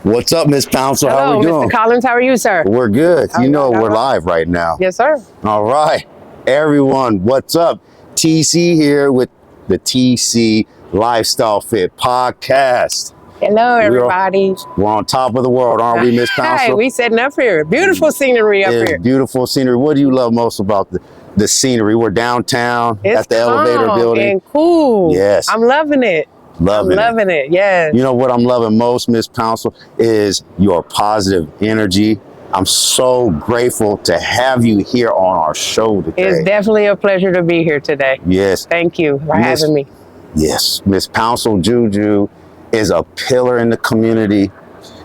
What's up, Miss Pouncil? Hello, How are we doing? Mr. Collins. How are you, sir? We're good. All You know, right, all we're right. live right now. Yes, sir. All right. Everyone, what's up? TC here with the TC Lifestyle Fit Podcast. Hello, everybody. We're on top of the world, aren't we, Miss Pouncil? Hey, we setting up here. Beautiful scenery up It's here. beautiful scenery. What do you love most about the scenery? We're downtown It's at the elevator calm building. and cool. Yes. I'm loving it. Loving it. Yes. You know what I'm loving most, Miss Pouncil, is your positive energy. I'm so grateful to have you here on our show today. It's definitely a pleasure to be here today. Yes. Thank you for having me. Yes. Miss Pouncil Juju is a pillar in the community,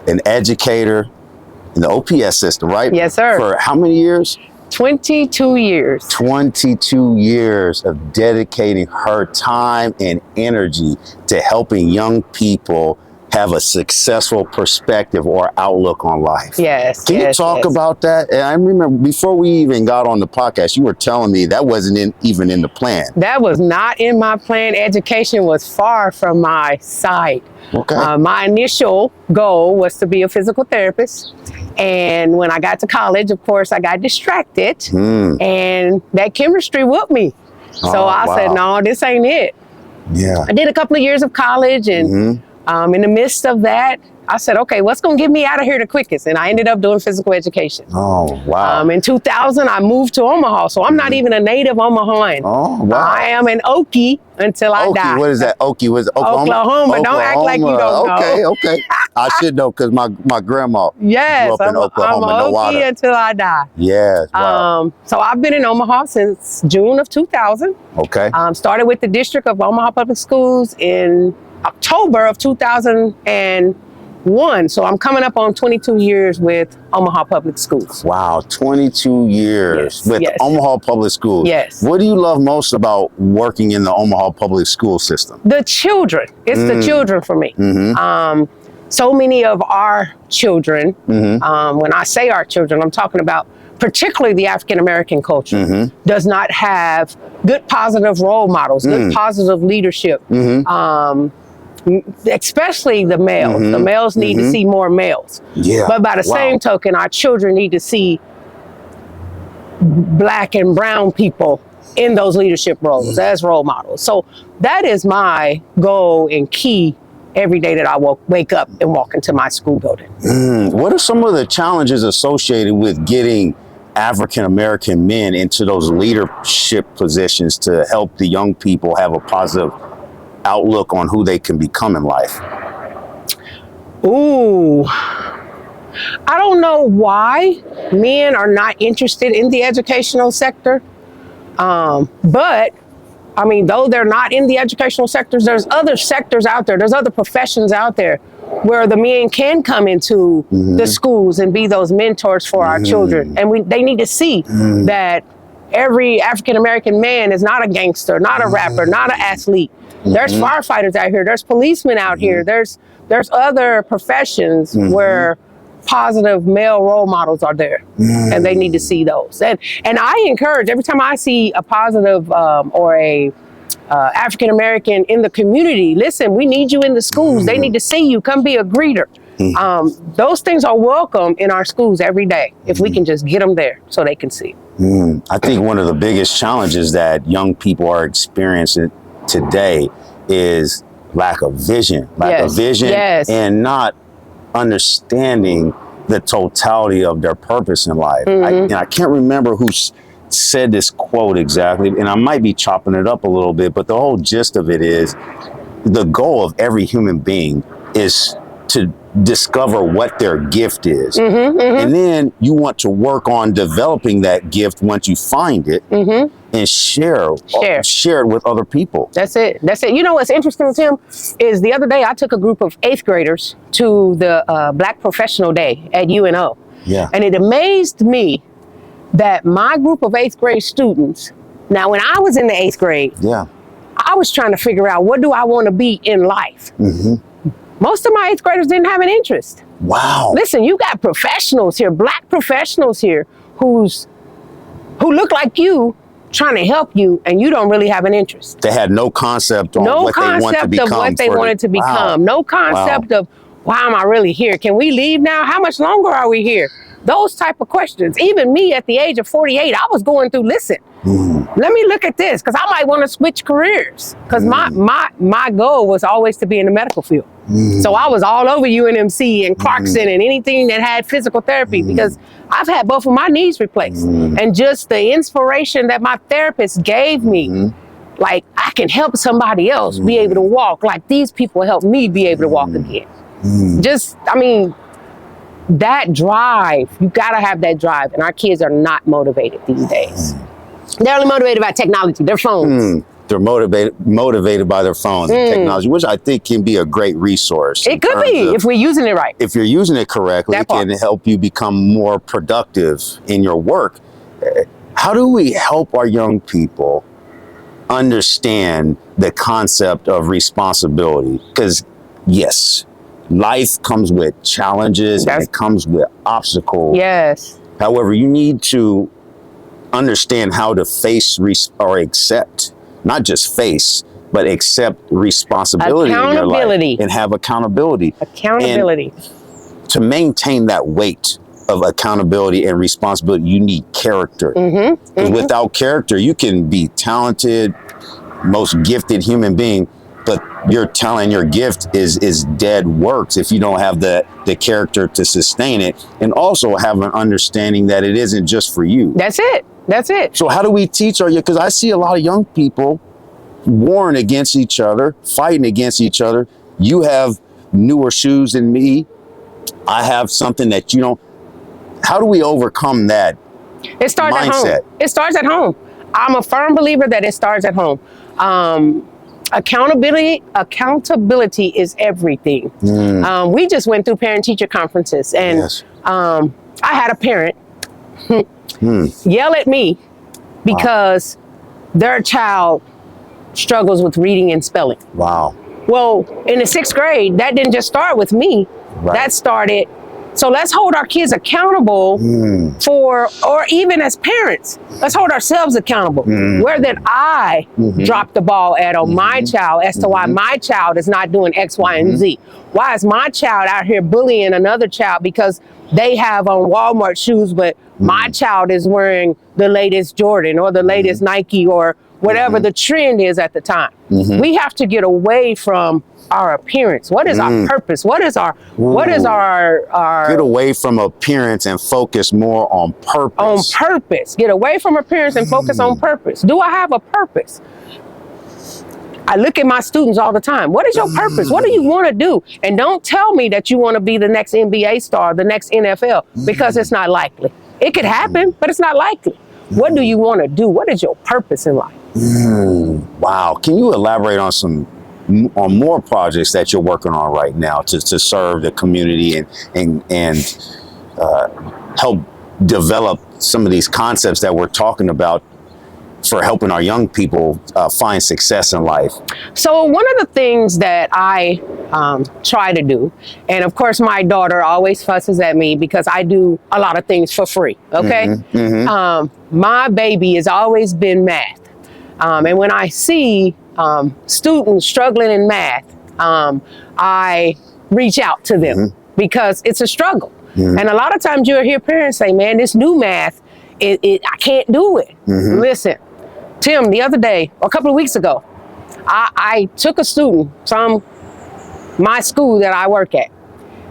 an educator in the OPS system, right? Yes, sir. For how many years? 22 years. 22 years of dedicating her time and energy to helping young people have a successful perspective or outlook on life. Yes. Can you talk about that? And I remember before we even got on the podcast, you were telling me that wasn't even in the plan. That was not in my plan. Education was far from my sight. Okay. My initial goal was to be a physical therapist. And when I got to college, of course, I got distracted and that chemistry whooped me. So I said, no, this ain't it. Yeah. I did a couple of years of college and in the midst of that, I said, okay, what's going to get me out of here the quickest? And I ended up doing physical education. Oh, wow. In 2000, I moved to Omaha. So I'm not even a native Omahaan. Oh, wow. I am an Okie until I die. What is that? Okie? What is it? Oklahoma. Don't act like you don't know. Okay. I should know because my grandma yes, grew up in Oklahoma. I'm an Okie until I die. Yes. Wow. So I've been in Omaha since June of 2000. Okay. Started with the District of Omaha Public Schools in October of 2001. So I'm coming up on 22 years with Omaha Public Schools. Wow, 22 years with Omaha Public Schools. Yes. What do you love most about working in the Omaha Public School system? The children. It's the children for me. So many of our children, when I say our children, I'm talking about particularly the African-American culture, does not have good positive role models, good positive leadership. Especially the males. The males need to see more males. Yeah. But by the same token, our children need to see Black and brown people in those leadership roles as role models. So that is my goal and key every day that I wake up and walk into my school building. What are some of the challenges associated with getting African-American men into those leadership positions to help the young people have a positive outlook on who they can become in life? Ooh, I don't know why men are not interested in the educational sector. But I mean, though they're not in the educational sectors, there's other sectors out there. There's other professions out there where the men can come into the schools and be those mentors for our children. And they need to see that every African-American man is not a gangster, not a rapper, not an athlete. There's firefighters out here. There's policemen out here. There's other professions where positive male role models are there, and they need to see those. And I encourage every time I see a positive or a African-American in the community, listen, we need you in the schools. They need to see you. Come be a greeter. Those things are welcome in our schools every day if we can just get them there so they can see. I think one of the biggest challenges that young people are experiencing today is lack of vision, and not understanding the totality of their purpose in life. I can't remember who said this quote exactly, and I might be chopping it up a little bit, but the whole gist of it is the goal of every human being is to discover what their gift is. And then you want to work on developing that gift once you find it and share it with other people. That's it. You know what's interesting, Tim, is the other day I took a group of 8th graders to the Black Professional Day at UNO. Yeah. And it amazed me that my group of 8th grade students, now when I was in the 8th grade, I was trying to figure out, what do I want to be in life? Most of my 8th graders didn't have an interest. Wow. Listen, you got professionals here, Black professionals here who look like you, trying to help you, and you don't really have an interest. They had no concept on what they want to become. No concept of what they wanted to become. No concept of why am I really here? Can we leave now? How much longer are we here? Those type of questions. Even me at the age of 48, I was going through, listen, let me look at this, because I might want to switch careers. Because my goal was always to be in the medical field. So I was all over UNMC and Clarkson and anything that had physical therapy, because I've had both of my knees replaced. And just the inspiration that my therapist gave me, like, I can help somebody else be able to walk like these people helped me be able to walk again. Just, I mean, that drive, you gotta have that drive. And our kids are not motivated these days. They're only motivated by technology, their phones. They're motivated by their phones and technology, which I think can be a great resource. It could be, if we're using it right. If you're using it correctly, it can help you become more productive in your work. How do we help our young people understand the concept of responsibility? Because yes, life comes with challenges and it comes with obstacles. Yes. However, you need to understand how to face or accept, not just face, but accept responsibility in your life and have accountability. Accountability. And to maintain that weight of accountability and responsibility, you need character. Because without character, you can be talented, most gifted human being, but your talent, your gift is dead works if you don't have the character to sustain it, and also have an understanding that it isn't just for you. That's it. That's it. So how do we teach our, because I see a lot of young people warring against each other, fighting against each other. You have newer shoes than me. I have something that you don't. How do we overcome that It starts mindset? at home. It starts at home. I'm a firm believer that it starts at home. Accountability is everything. We just went through parent-teacher conferences, and I had a parent yell at me because their child struggles with reading and spelling. Wow. Well, in the 6th grade, that didn't just start with me. That started. So let's hold our kids accountable for, or even as parents, let's hold ourselves accountable. Where did I drop the ball at on my child as to why my child is not doing X, Y, and Z? Why is my child out here bullying another child because they have on Walmart shoes, but my child is wearing the latest Jordan or the latest Nike or whatever the trend is at the time? We have to get away from our appearance. What is our purpose? What is our get away from appearance and focus more on purpose. On purpose. Get away from appearance and focus on purpose. Do I have a purpose? I look at my students all the time. What is your purpose? What do you want to do? And don't tell me that you want to be the next NBA star, the next NFL, because it's not likely. It could happen, but it's not likely. What do you want to do? What is your purpose in life? Wow. Can you elaborate on more projects that you're working on right now to serve the community and help develop some of these concepts that we're talking about for helping our young people find success in life? So one of the things that I try to do, and of course my daughter always fusses at me because I do a lot of things for free, okay? My baby has always been math. And when I see students struggling in math, I reach out to them because it's a struggle. And a lot of times you'll hear parents say, man, this new math, I can't do it. Listen, Tim, the other day, or a couple of weeks ago, I took a student from my school that I work at,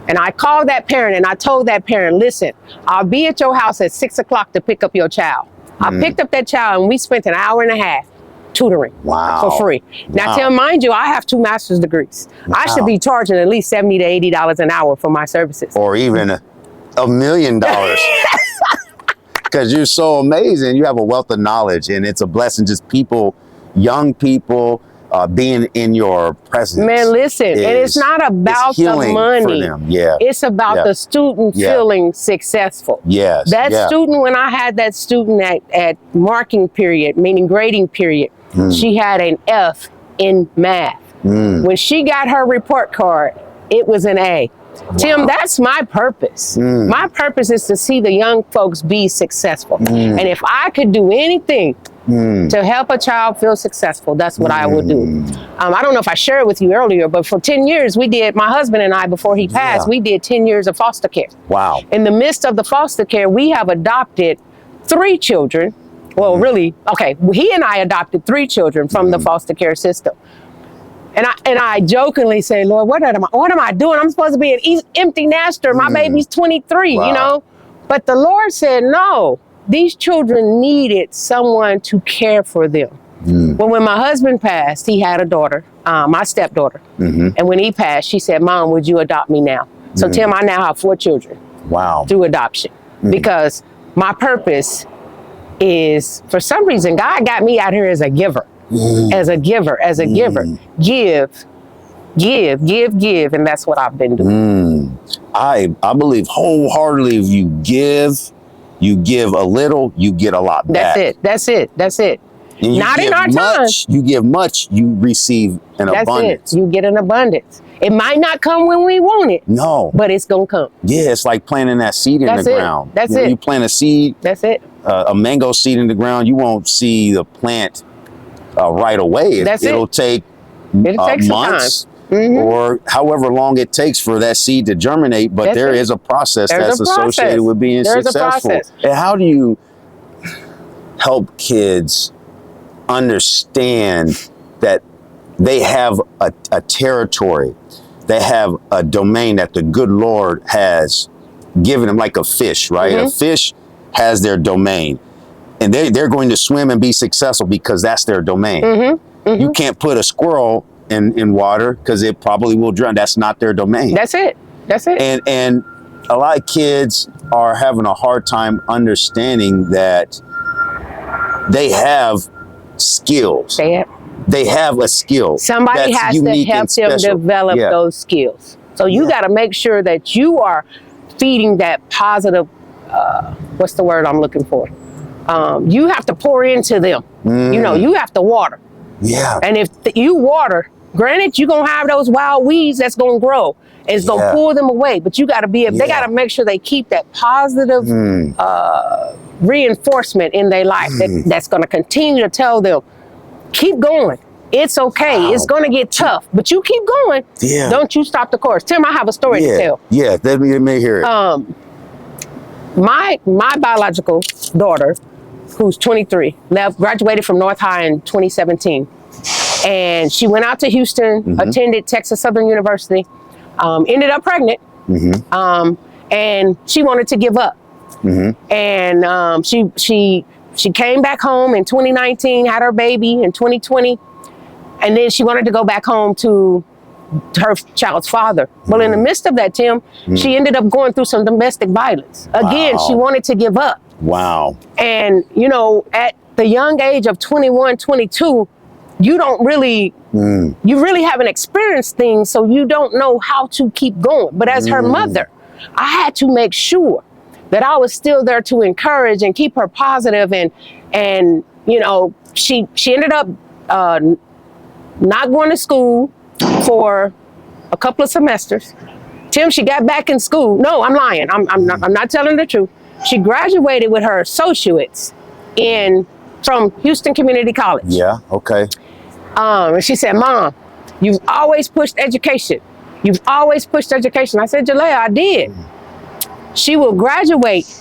and I called that parent and I told that parent, listen, I'll be at your house at 6 o'clock to pick up your child. I picked up that child and we spent an hour and a half tutoring for free. Now, Tim, mind you, I have 2 master's degrees. I should be charging at least $70 to $80 an hour for my services. Or even $1 million. Because you're so amazing. You have a wealth of knowledge, and it's a blessing. Just people, young people, being in your presence. Man, listen, and it's not about the money. For them. Yeah. It's about the student feeling successful. Yes. That student, when I had that student at marking period, meaning grading period, she had an F in math. When she got her report card, it was an A. Tim, that's my purpose. My purpose is to see the young folks be successful. And if I could do anything to help a child feel successful, that's what I will do. I don't know if I shared with you earlier, but for 10 years, my husband and I, before he passed, we did 10 years of foster care. Wow. In the midst of the foster care, we have adopted 3 children. Well, really, okay, he and I adopted 3 children from the foster care system. And I jokingly say, Lord, what am I doing? I'm supposed to be an empty nester. My baby's 23, you know? But the Lord said, no, these children needed someone to care for them. Well, when my husband passed, he had a daughter, my stepdaughter. And when he passed, she said, Mom, would you adopt me now? So Tim, I now have 4 children. Wow. Through adoption. Because my purpose is, for some reason, God got me out here as a giver. As a giver. Give, and that's what I've been doing. I believe wholeheartedly if you give a little, you get a lot back. That's it. Not in our time. You give much, you receive an abundance. You get an abundance. It might not come when we want it. No. But it's going to come. Yeah, it's like planting that seed in the ground. That's it. You plant a seed. That's it. A mango seed in the ground, you won't see the plant right away. It'll take months or however long it takes for that seed to germinate, but there is a process that's associated with being successful. And how do you help kids understand that they have a territory, they have a domain that the good Lord has given them, like a fish, right? A fish has their domain. And they're going to swim and be successful because that's their domain. You can't put a squirrel in water because it probably will drown. That's not their domain. That's it. And a lot of kids are having a hard time understanding that they have skills. They have a skill. Somebody has to help them develop those skills. So you got to make sure that you are feeding that positive, what's the word I'm looking for? You have to pour into them. You know, you have to water. Yeah. And if you water, granted, you're going to have those wild weeds that's going to grow. And it's going to pull them away. But you got to they got to make sure they keep that positive reinforcement in their life that's going to continue to tell them, keep going. It's okay. Wow. It's going to get tough, but you keep going. Yeah. Don't you stop the course. Tim, I have a story to tell. Yeah, let me hear it. My biological daughter, who's 23, graduated from North High in 2017. And she went out to Houston, attended Texas Southern University, ended up pregnant, and she wanted to give up. And she came back home in 2019, had her baby in 2020, and then she wanted to go back home to her child's father. Well, in the midst of that, Tim, she ended up going through some domestic violence. Again, she wanted to give up. Wow. And, you know, at the young age of 21, 22, you don't really, you really haven't experienced things, so you don't know how to keep going. But as her mother, I had to make sure that I was still there to encourage and keep her positive. And you know, she ended up not going to school for a couple of semesters. Tim, she got back in school. No, I'm lying. I'm not telling the truth. She graduated with her associates from Houston Community College. Yeah, okay. And she said, Mom, you've always pushed education. You've always pushed education. I said, Jalea, I did. She will graduate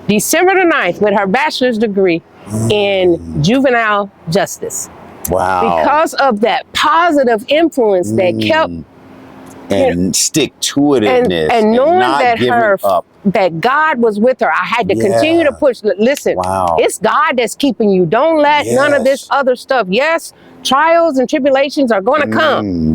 December the 9th with her bachelor's degree in juvenile justice. Wow. Because of that positive influence that kept and stick to itiveness and knowing that God was with her. I had to continue to push. Listen, it's God that's keeping you. Don't let none of this other stuff. Yes, trials and tribulations are going to come.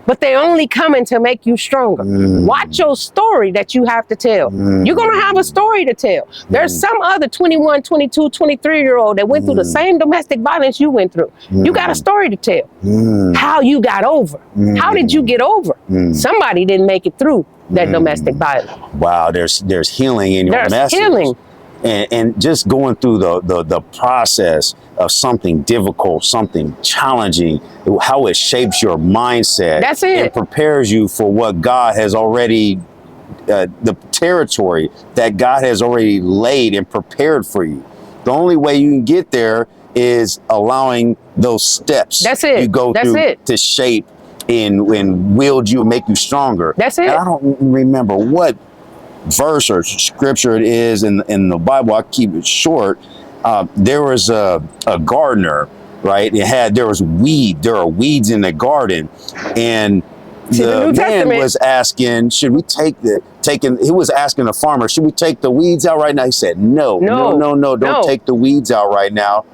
But they're only coming to make you stronger. Watch your story that you have to tell. You're going to have a story to tell. There's some other 21, 22, 23-year-old that went through the same domestic violence you went through. You got a story to tell. How you got over. How did you get over? Somebody didn't make it through that domestic violence. Wow, there's healing in your message. There's healing. And just going through the process of something difficult, something challenging, how it shapes your mindset. That's it. And prepares you for what God has already the territory that God has already laid and prepared for you. The only way you can get there is allowing those steps you go through to shape and wield you and make you stronger. That's it. And I don't remember what verse or scripture it is in the Bible. I keep it short. There was a gardener, right? There are weeds in the garden, and the man was asking, should we he was asking the farmer, should we take the weeds out right now? He said, no, don't take the weeds out right now.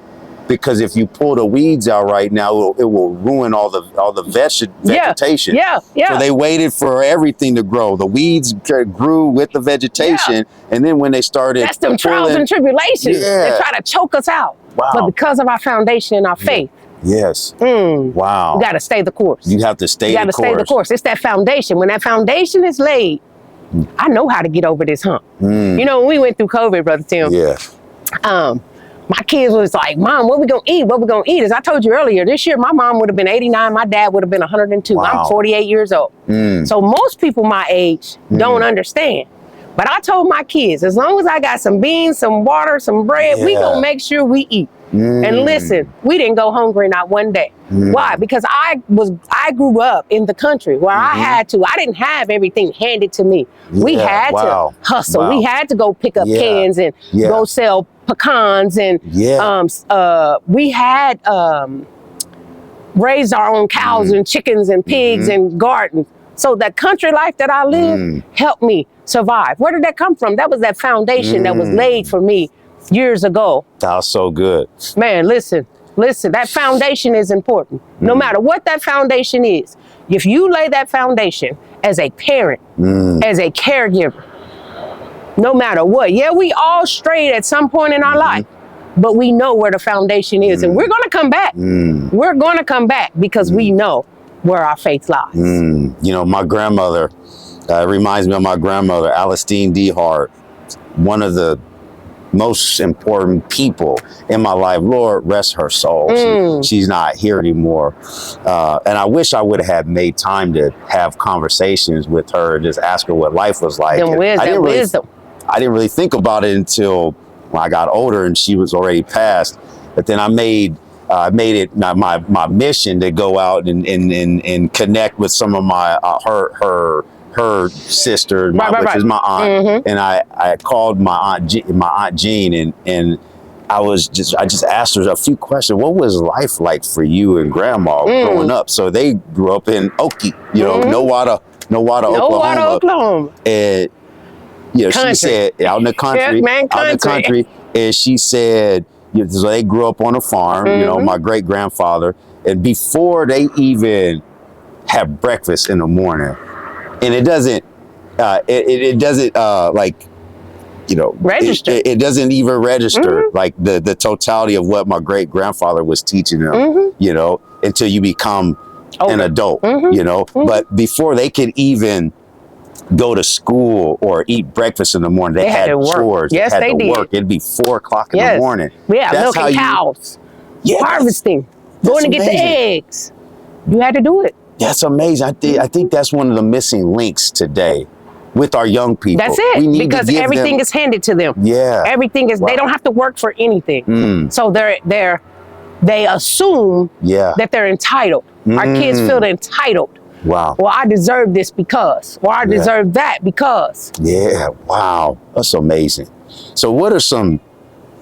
Because if you pull the weeds out right now, it will ruin all the vegetation. Yeah. So they waited for everything to grow. The weeds grew with the vegetation, and then when they started, that's them trials and tribulations. They try to choke us out. Wow. But because of our foundation and our faith. Yes. Wow. You got to stay the course. You have to stay the course. It's that foundation. When that foundation is laid, I know how to get over this hump. You know, when we went through COVID, Brother Tim. Yeah. My kids was like, Mom, what we gonna eat? What we gonna eat? As I told you earlier, this year my mom would have been 89, my dad would have been 102. Wow. I'm 48 years old. So most people my age don't understand. But I told my kids, as long as I got some beans, some water, some bread, we gonna make sure we eat. And listen, we didn't go hungry not one day. Why? Because I grew up in the country where I didn't have everything handed to me. We had to hustle. We had to go pick up cans and go sell pecans, and we had raised our own cows and chickens and pigs and gardens. So that country life that I lived helped me survive. Where did that come from? That was that foundation that was laid for me years ago. That was so good. Man, listen, that foundation is important. No matter what that foundation is, if you lay that foundation as a parent, as a caregiver, no matter what. Yeah, we all strayed at some point in our life, but we know where the foundation is, and we're going to come back. We're going to come back because we know where our faith lies. You know, my grandmother, reminds me of my grandmother, Alistine D. Hart, one of the most important people in my life. Lord rest her soul. She's not here anymore. And I wish I would have made time to have conversations with her, just ask her what life was like. I didn't really think about it until when I got older and she was already passed. But then I made it my mission to go out and connect with some of my her sister, which is my aunt, and I called my aunt Jean, and I just asked her a few questions. What was life like for you and Grandma growing up? So they grew up in Okie, Nowata, Oklahoma. And she said out in the country, and she said, so they grew up on a farm. My great grandfather, and before they even have breakfast in the morning, and it doesn't register. It doesn't even register like the totality of what my great grandfather was teaching them. Until you become an adult. But before they could even go to school or eat breakfast in the morning, they had chores. Yes, they did. Work. It'd be 4 o'clock in the morning. Yeah, milking cows, harvesting, going to get the eggs. You had to do it. That's amazing. I think that's one of the missing links today with our young people. That's it. Because everything is handed to them. Yeah. Everything is. They don't have to work for anything. So they assume that they're entitled. Our kids feel entitled. Wow. Well, I deserve this because, or I deserve that because. Yeah. Wow. That's amazing. So what are some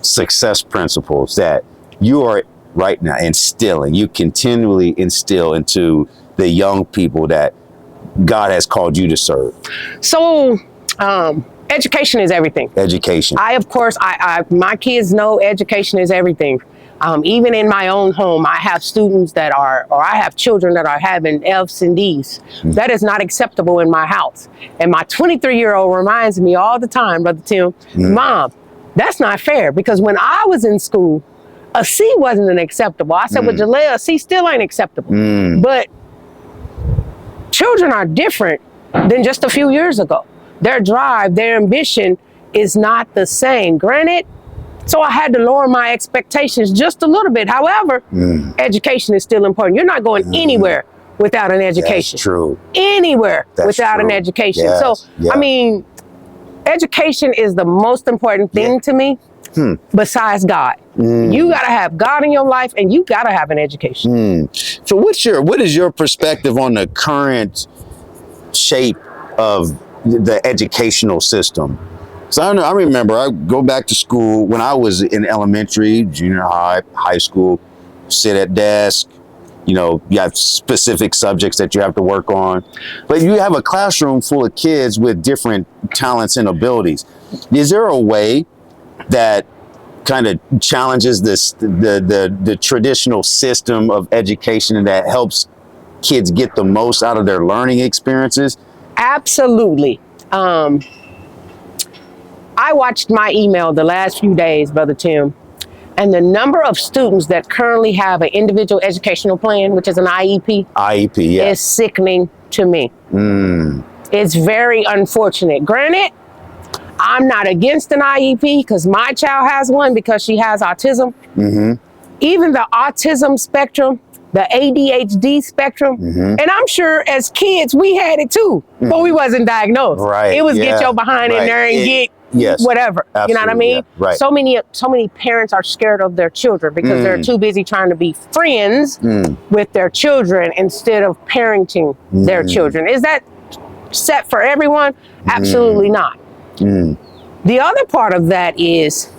success principles that you are right now instilling, you continually instill into the young people that God has called you to serve? So, education is everything. Education. My kids know education is everything. Even in my own home, I have students I have children that are having F's and D's. That is not acceptable in my house. And my 23-year-old reminds me all the time, Brother Tim, Mom, that's not fair, because when I was in school, a C wasn't acceptable. I said, well, Jalea, a C still ain't acceptable. But children are different than just a few years ago. Their drive, their ambition is not the same. Granted, so I had to lower my expectations just a little bit. However, education is still important. You're not going anywhere without an education. That's true. Anywhere That's without true. an education. Yes. So, Yeah. I mean, education is the most important thing to me, besides God. You got to have God in your life, and you got to have an education. So what is your perspective on the current shape of the educational system? So I remember I go back to school when I was in elementary, junior high, high school, sit at desk, you have specific subjects that you have to work on, but you have a classroom full of kids with different talents and abilities. Is there a way that kind of challenges the traditional system of education that helps kids get the most out of their learning experiences? Absolutely. I watched my email the last few days, Brother Tim, and the number of students that currently have an individual educational plan, which is an IEP, is sickening to me. It's very unfortunate. Granted, I'm not against an IEP because my child has one because she has autism. Even the autism spectrum, the ADHD spectrum, and I'm sure as kids we had it too, but we wasn't diagnosed. Right. It was get your behind in there and get whatever. Absolutely. You know what I mean? Yeah. Right. So many parents are scared of their children because they're too busy trying to be friends with their children instead of parenting their children. Is that set for everyone? Absolutely not. The other part of that is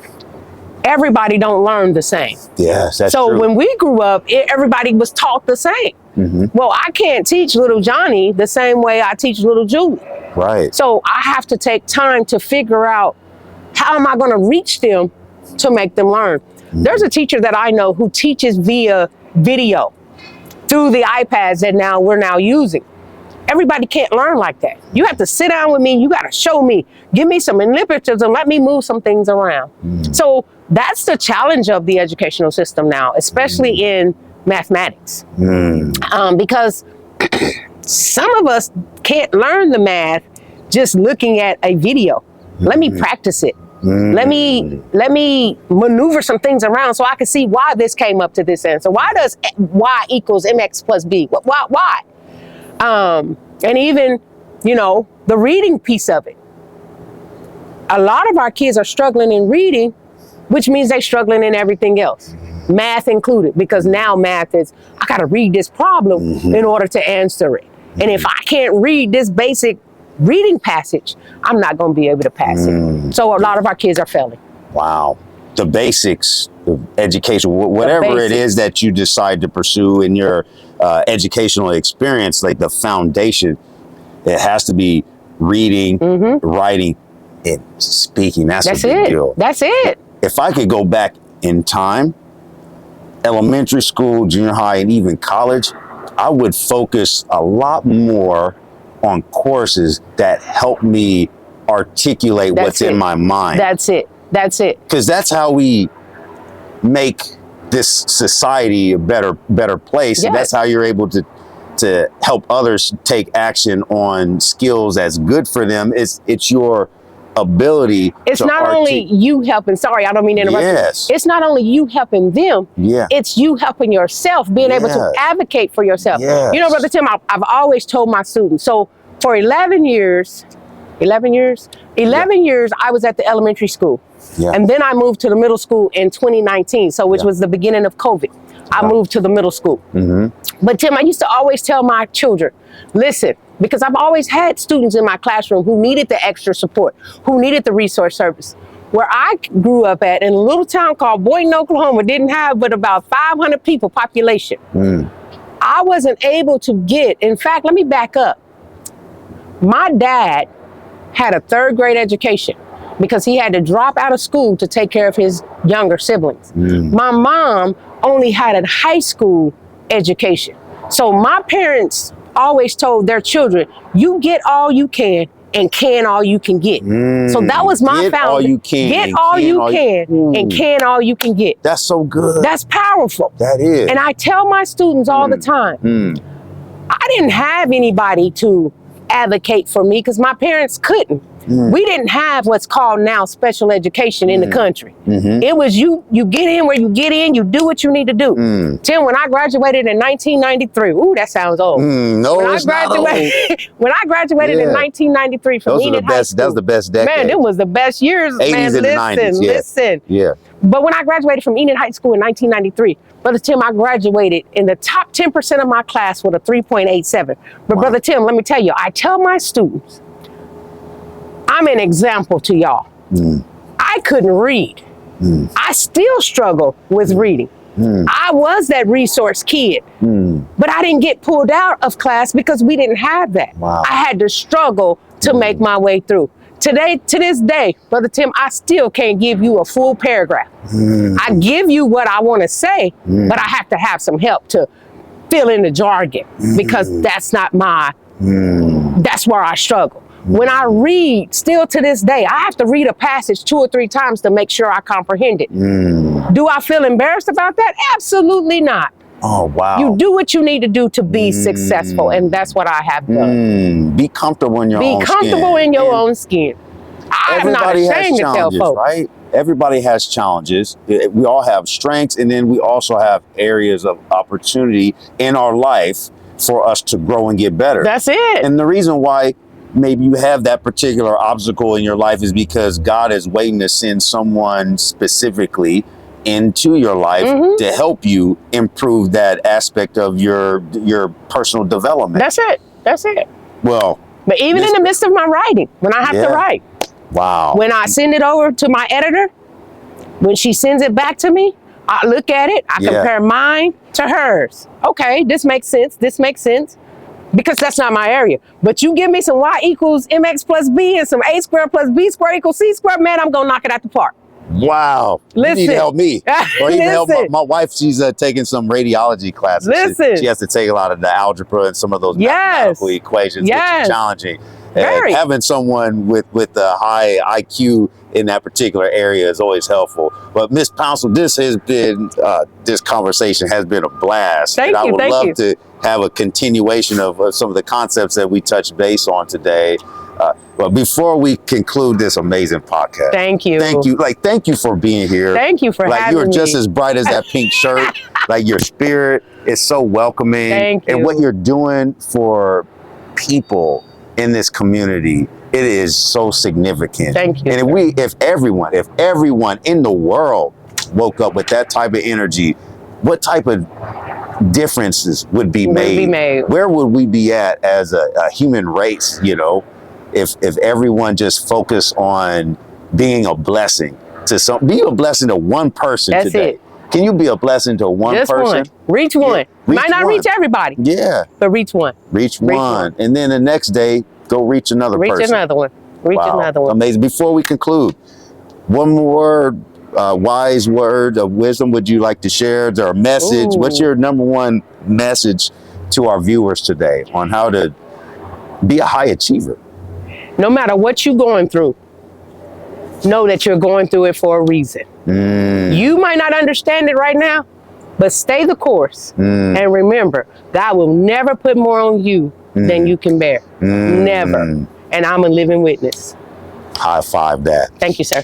everybody don't learn the same. Yes, that's so true. when we grew up, everybody was taught the same. Well, I can't teach little Johnny the same way I teach little Julie. Right. So I have to take time to figure out how am I going to reach them to make them learn. There's a teacher that I know who teaches via video through the iPads that we're now using. Everybody can't learn like that. You have to sit down with me. You got to show me, give me some manipulatives and let me move some things around. So that's the challenge of the educational system now, especially in mathematics. Because some of us can't learn the math just looking at a video. Let me practice it. Let me maneuver some things around so I can see why this came up to this answer. Why does y equals mx plus b? Why? And even, the reading piece of it. A lot of our kids are struggling in reading, which means they're struggling in everything else, math included, because now math is, I got to read this problem in order to answer it. And if I can't read this basic reading passage, I'm not going to be able to pass it. So a lot of our kids are failing. Wow. The basics of education, whatever it is that you decide to pursue in your educational experience, like the foundation, it has to be reading, writing, and speaking. That's a big deal. That's it. If I could go back in time, elementary school, junior high, and even college, I would focus a lot more on courses that help me articulate what's in my mind. That's it. Because that's how we make this society a better place. And that's how you're able to help others take action on skills that's good for them. It's your ability. It's not only you helping. Sorry, I don't mean to interrupt. Yes. It's not only you helping them. It's you helping yourself, being able to advocate for yourself. Brother Tim, I've always told my students. So for 11 years, I was at the elementary school. And then I moved to the middle school in 2019, which was the beginning of COVID. I moved to the middle school. But Tim, I used to always tell my children, listen, because I've always had students in my classroom who needed the extra support, who needed the resource service. Where I grew up at, in a little town called Boynton, Oklahoma, didn't have but about 500 people population. I wasn't able to get, in fact, let me back up. My dad had a 3rd grade education because he had to drop out of school to take care of his younger siblings. My mom only had a high school education. So my parents always told their children, you get all you can and can all you can get. So that was my foundation. Get all you can and can all you can get. That's so good. That's powerful. That is. And I tell my students all the time, I didn't have anybody to advocate for me because my parents couldn't. We didn't have what's called now special education in the country. It was you get in where you get in, you do what you need to do. Tim, when I graduated in 1993, ooh, that sounds old. No, when it's not old. When I graduated in 1993 from Enid High School. That was the best decade. Man, them was the best years, 80s man. and Listen, 90s, listen. Yeah. But when I graduated from Enid High School in 1993, Brother Tim, I graduated in the top 10% of my class with a 3.87. But Brother Tim, let me tell you, I tell my students, I'm an example to y'all. I couldn't read. I still struggle with reading. I was that resource kid, but I didn't get pulled out of class because we didn't have that. I had to struggle to make my way through. Today, to this day, Brother Tim, I still can't give you a full paragraph. I give you what I want to say, but I have to have some help to fill in the jargon because that's not my, that's where I struggle. When I read, still to this day, I have to read a passage 2 or 3 times to make sure I comprehend it. Do I feel embarrassed about that? Absolutely not. Oh, wow. You do what you need to do to be successful, and that's what I have done. Be comfortable in your own skin. Be comfortable in your own skin. I'm not ashamed to tell folks. Right? Everybody has challenges. We all have strengths, and then we also have areas of opportunity in our life for us to grow and get better. That's it. And the reason why maybe you have that particular obstacle in your life is because God is waiting to send someone specifically into your life to help you improve that aspect of your personal development. That's it. That's it. Well, but even in the midst of my writing, when I have to write, when I send it over to my editor, when she sends it back to me, I look at it, I compare mine to hers. Okay, this makes sense. This makes sense. Because that's not my area. But you give me some y equals mx plus b and some a squared plus b squared equals c squared, man, I'm going to knock it out the park. Wow. Listen. You need to help me. Or even help my wife. She's taking some radiology classes. Listen. She has to take a lot of the algebra and some of those mathematical equations, which is challenging. Having someone with a high IQ in that particular area is always helpful. But Miss Pouncil, this has been, this conversation has been a blast. Thank you. I would love to have a continuation of some of the concepts that we touched base on today. But before we conclude this amazing podcast, thank you for being here. Thank you for having me. You're just as bright as that pink shirt. Like, your spirit is so welcoming. Thank you. And what you're doing for people in this community, it is so significant. Thank you. And if everyone in the world woke up with that type of energy, what type of differences would be made? Where would we be at as a human race, you know, if everyone just focused on being a blessing to be a blessing to one person today? It. Can you be a blessing to one person? One. Reach one. Might not reach everybody. Yeah. But reach one. Reach one. And then the next day, go reach another person. Reach another one. Reach another one. Amazing. Before we conclude, one more wise word of wisdom would you like to share? Is there a message? What's your number one message to our viewers today on how to be a high achiever? No matter what you're going through, know that you're going through it for a reason. You might not understand it right now, but stay the course. And remember, God will never put more on you than you can bear. Never. And I'm a living witness. High five that. Thank you, sir.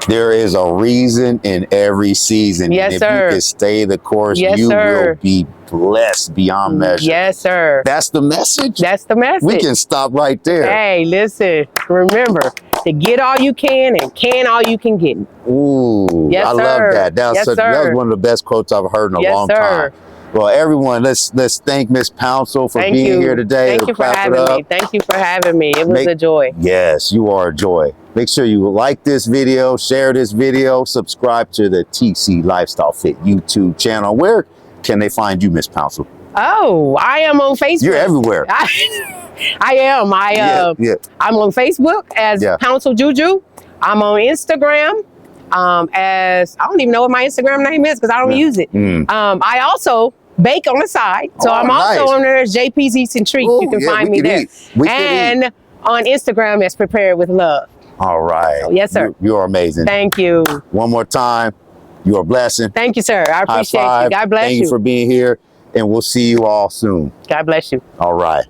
There is a reason in every season. Yes, and if sir. you can stay the course, you will be blessed beyond measure. Yes, sir. That's the message? That's the message. We can stop right there. Hey, listen, remember to get all you can and can all you can get. Ooh, yes, I love that. That was one of the best quotes I've heard in a long time. Well, everyone, let's thank Miss Pouncil for being here today. Thank you for having me. Thank you for having me. It was a joy. Yes, you are a joy. Make sure you like this video, share this video, subscribe to the TC Lifestyle Fit YouTube channel. Where can they find you, Miss Pouncil? Oh, I am on Facebook. You're everywhere. I am. I'm on Facebook as Pouncil Juju. I'm on Instagram as, I don't even know what my Instagram name is because I don't use it. I also bake on the side. So I'm also on there as JP's Eats and Treats. You can find me there. And on Instagram as Prepared with Love. All right. So, yes, sir. You're amazing. Thank you. One more time. You're a blessing. Thank you, sir. I appreciate you. God bless you. Thank you for being here. And we'll see you all soon. God bless you. All right.